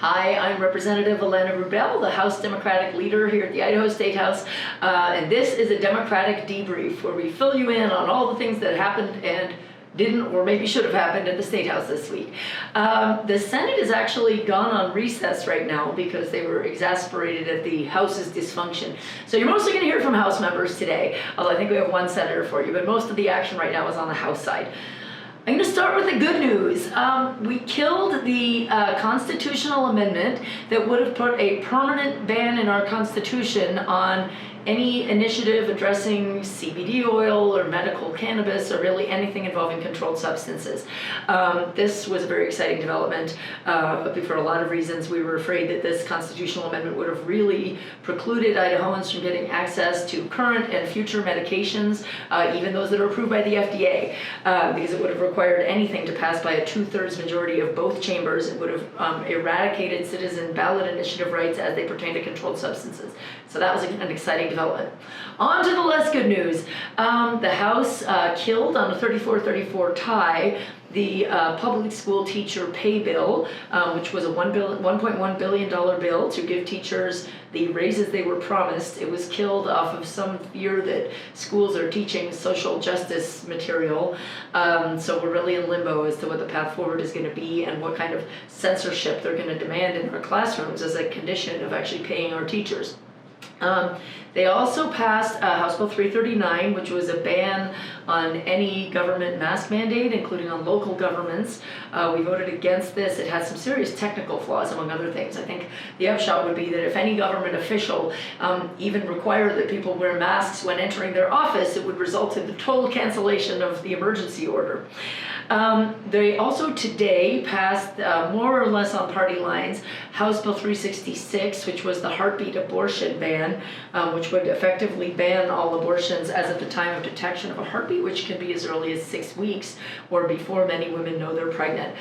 Hi, I'm Representative Alana Rubel, the House Democratic leader here at the Idaho Statehouse, and this is a Democratic Debrief where we fill you in on all the things that happened and didn't or maybe should have happened at the Statehouse this week. The Senate has actually gone on recess right now because they were exasperated at the House's dysfunction. So you're mostly going to hear from House members today, although I think we have one senator for you, but most of the action right now is on the House side. I'm going to start with the good news. We killed the constitutional amendment that would have put a permanent ban in our Constitution on any initiative addressing CBD oil or medical cannabis or really anything involving controlled substances. This was a very exciting development for a lot of reasons. We were afraid that this constitutional amendment would have really precluded Idahoans from getting access to current and future medications, even those that are approved by the FDA, because it would have required anything to pass by a 2/3 majority of both chambers. It would have eradicated citizen ballot initiative rights as they pertain to controlled substances. So that was an exciting development. On to the less good news. The House killed on a 34-34 tie the public school teacher pay bill, which was a $1.1 billion bill to give teachers the raises they were promised. It was killed off of some fear that schools are teaching social justice material. So we're really in limbo as to what the path forward is going to be and what kind of censorship they're going to demand in our classrooms as a condition of actually paying our teachers. They also passed House Bill 339, which was a ban on any government mask mandate, including on local governments. We voted against this. It has some serious technical flaws, among other things. I think the upshot would be that if any government official even required that people wear masks when entering their office, it would result in the total cancellation of the emergency order. They also today passed, more or less on party lines, House Bill 366, which was the heartbeat abortion ban, which would effectively ban all abortions as of the time of detection of a heartbeat, which can be as early as 6 weeks or before many women know they're pregnant.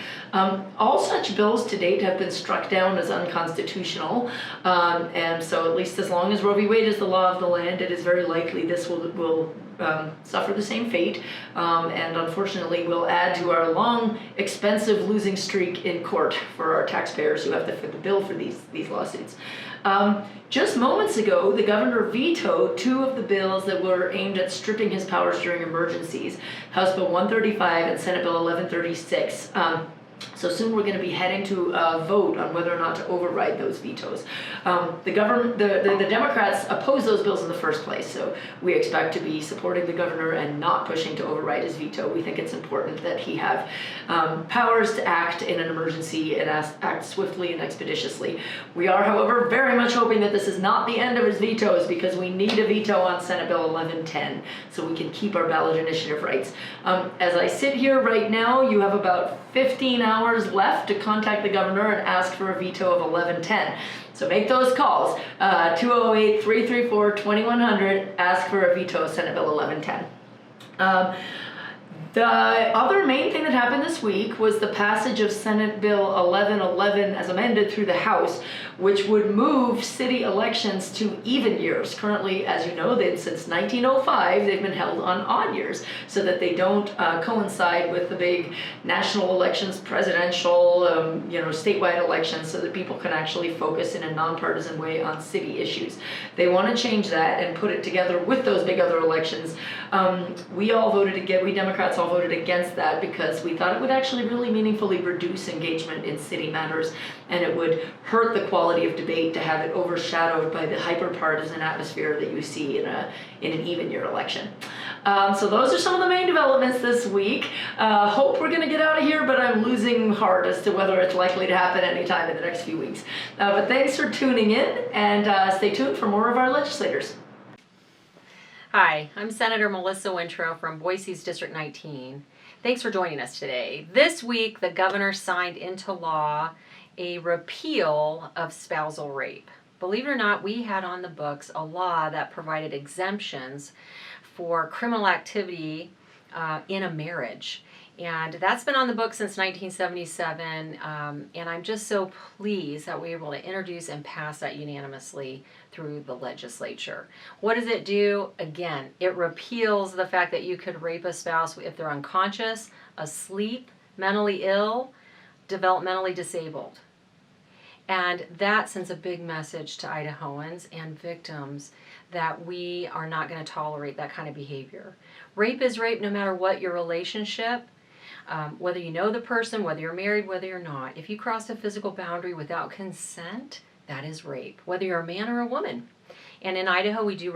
All such bills to date have been struck down as unconstitutional, and so at least as long as Roe v. Wade is the law of the land, it is very likely this will suffer the same fate, and unfortunately will add to our long, expensive losing streak in court for our taxpayers who have to foot the bill for these lawsuits. Just moments ago, the governor vetoed 2 of the bills that were aimed at stripping his powers during emergencies, House Bill 135 and Senate Bill 1136. So soon we're going to be heading to a vote on whether or not to override those vetoes. The Democrats opposed those bills in the first place, so we expect to be supporting the governor and not pushing to override his veto. We think it's important that he have powers to act in an emergency and act swiftly and expeditiously. We are, however, very much hoping that this is not the end of his vetoes, because we need a veto on Senate Bill 1110 so we can keep our ballot initiative rights. As I sit here right now, you have about 15 hours left to contact the governor and ask for a veto of 1110. So make those calls, 208-334-2100, ask for a veto of Senate Bill 1110. The other main thing that happened this week was the passage of Senate Bill 1111 as amended through the House, which would move city elections to even years. Currently, as you know, since 1905, they've been held on odd years so that they don't coincide with the big national elections, presidential, statewide elections, so that people can actually focus in a nonpartisan way on city issues. They want to change that and put it together with those big other elections. We Democrats all voted against that because we thought it would actually really meaningfully reduce engagement in city matters, and it would hurt the quality of debate to have it overshadowed by the hyper-partisan atmosphere that you see in an even year election. So those are some of the main developments this week. Hope we're going to get out of here, but I'm losing heart as to whether it's likely to happen anytime in the next few weeks. But thanks for tuning in, and stay tuned for more of our legislators. Hi, I'm Senator Melissa Wintrow from Boise's District 19. Thanks for joining us today. This week, the governor signed into law a repeal of spousal rape. Believe it or not, we had on the books a law that provided exemptions for criminal activity in a marriage. And that's been on the books since 1977, and I'm just so pleased that we were able to introduce and pass that unanimously through the legislature. What does it do? Again, it repeals the fact that you could rape a spouse if they're unconscious, asleep, mentally ill, developmentally disabled. And that sends a big message to Idahoans and victims that we are not going to tolerate that kind of behavior. Rape is rape no matter what your relationship, whether you know the person, whether you're married, whether you're not. If you cross a physical boundary without consent, that is rape, whether you're a man or a woman. And in Idaho, we do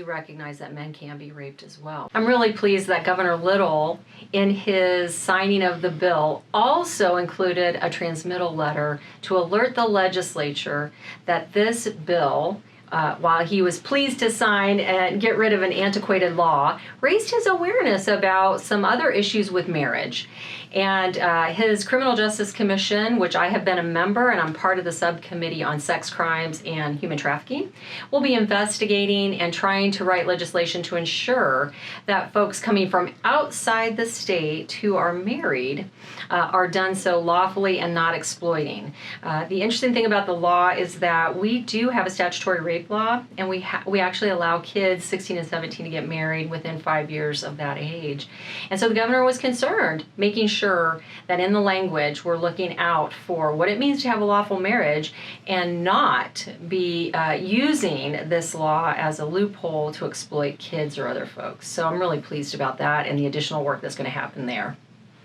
recognize that men can be raped as well. I'm really pleased that Governor Little, in his signing of the bill, also included a transmittal letter to alert the legislature that this bill, while he was pleased to sign and get rid of an antiquated law, raised his awareness about some other issues with marriage. And his Criminal Justice Commission, which I have been a member and I'm part of the subcommittee on sex crimes and human trafficking, will be investigating and trying to write legislation to ensure that folks coming from outside the state who are married are done so lawfully and not exploiting. The interesting thing about the law is that we do have a statutory rape law, and we actually allow kids 16 and 17 to get married within 5 years of that age. And so the governor was concerned, making sure that in the language we're looking out for what it means to have a lawful marriage and not be using this law as a loophole to exploit kids or other folks. So I'm really pleased about that and the additional work that's going to happen there.